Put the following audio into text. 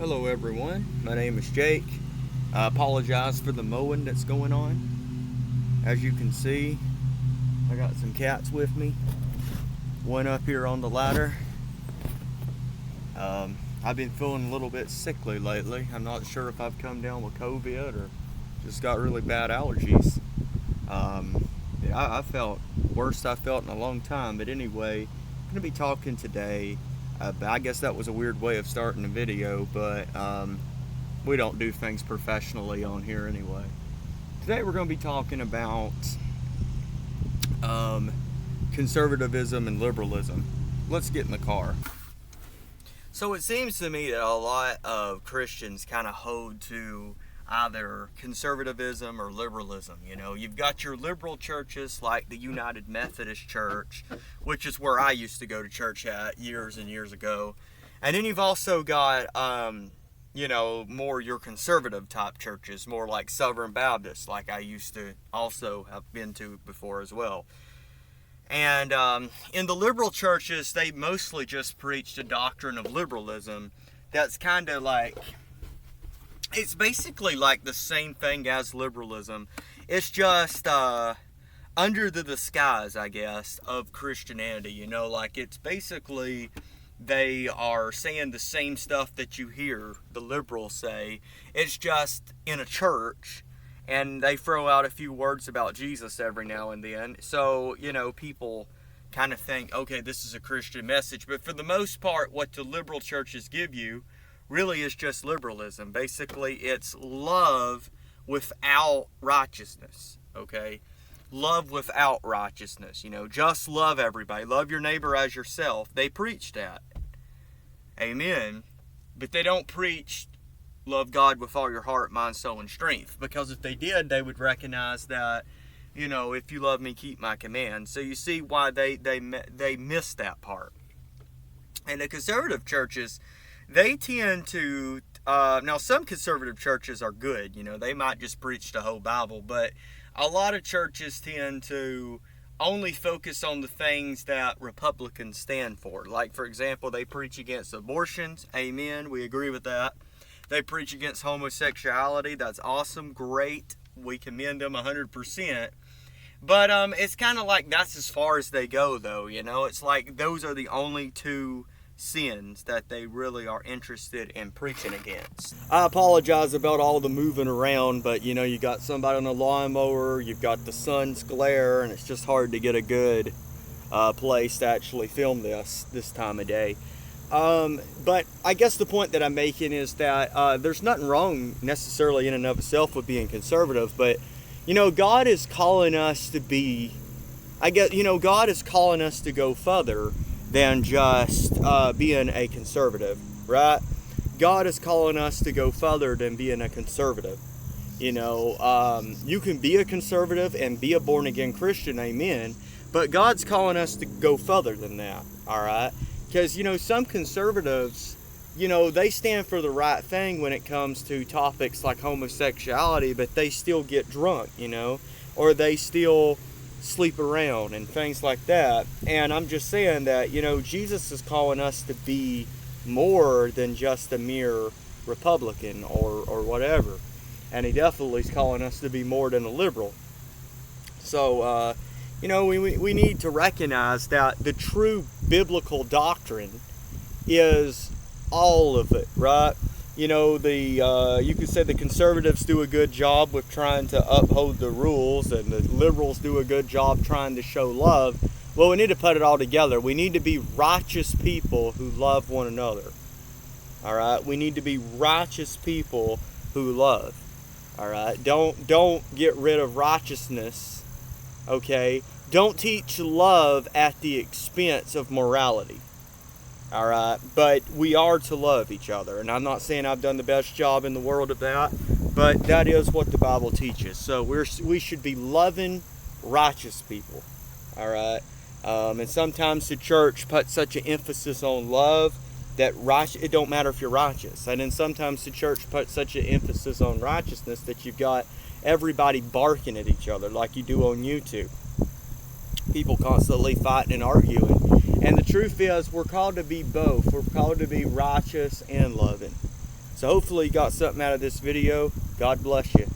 Hello everyone, my name is Jake. I apologize for the mowing that's going on. As you can see, I got some cats with me. One up here on the ladder. I've been feeling a little bit sickly lately. I'm not sure if I've come down with COVID or just got really bad allergies. I felt worst I felt in a long time, but anyway, I'm going to be talking today. I guess that was a weird way of starting a video, but we don't do things professionally on here anyway. Today we're going to be talking about conservatism and liberalism. Let's get in the car. So it seems to me that a lot of Christians kind of hold to either conservatism or liberalism. You know, you've got your liberal churches like the United Methodist Church, which is where I used to go to church at years and years ago. And then you've also got, more your conservative type churches, more like Southern Baptist, like I used to also have been to before as well. And in the liberal churches, they mostly just preached a doctrine of liberalism that's kind of like, it's basically like the same thing as liberalism. It's just under the disguise, I guess, of Christianity. You know, like it's basically they are saying the same stuff that you hear the liberals say. It's just in a church, and they throw out a few words about Jesus every now and then. So, you know, people kind of think, okay, this is a Christian message. But for the most part, what the liberal churches give you really is just liberalism. Basically, it's love without righteousness, okay? Love without righteousness, you know, just love everybody. Love your neighbor as yourself. They preach that. Amen. But they don't preach love God with all your heart, mind, soul, and strength. Because if they did, they would recognize that, you know, if you love me, keep my commands. So you see why they miss that part. And the conservative churches, they tend to, now some conservative churches are good, you know, they might just preach the whole Bible, but a lot of churches tend to only focus on the things that Republicans stand for. Like, for example, they preach against abortions. Amen, we agree with that. They preach against homosexuality. That's awesome, great. We commend them 100%. But it's kind of like that's as far as they go, though, you know. It's like those are the only two sins that they really are interested in preaching against. I apologize about all the moving around, but you know, you got somebody on a lawnmower, you've got the sun's glare, and it's just hard to get a good place to actually film this time of day. But I guess the point that I'm making is that there's nothing wrong necessarily in and of itself with being conservative, but you know, God is calling us to be, God is calling us to go further than just being a conservative, right? God is calling us to go further than being a conservative. You know, you can be a conservative and be a born-again Christian, amen, but God's calling us to go further than that, all right? Because, you know, some conservatives, you know, they stand for the right thing when it comes to topics like homosexuality, but they still get drunk, you know, or they still sleep around and things like that. And I'm just saying that, you know, Jesus is calling us to be more than just a mere Republican or whatever. And he definitely is calling us to be more than a liberal. So, you know, we need to recognize that the true biblical doctrine is all of it, right? You know, you could say the conservatives do a good job with trying to uphold the rules, and the liberals do a good job trying to show love. Well, we need to put it all together. We need to be righteous people who love one another. All right? We need to be righteous people who love. All right? Don't get rid of righteousness. Okay? Don't teach love at the expense of morality. All right, but we are to love each other, and I'm not saying I've done the best job in the world of that, but that is what the Bible teaches. So we should be loving, righteous people. All right, and sometimes the church puts such an emphasis on love that it don't matter if you're righteous, and then sometimes the church puts such an emphasis on righteousness that you've got everybody barking at each other like you do on YouTube. People constantly fighting and arguing. And the truth is, we're called to be both. We're called to be righteous and loving. So hopefully you got something out of this video. God bless you.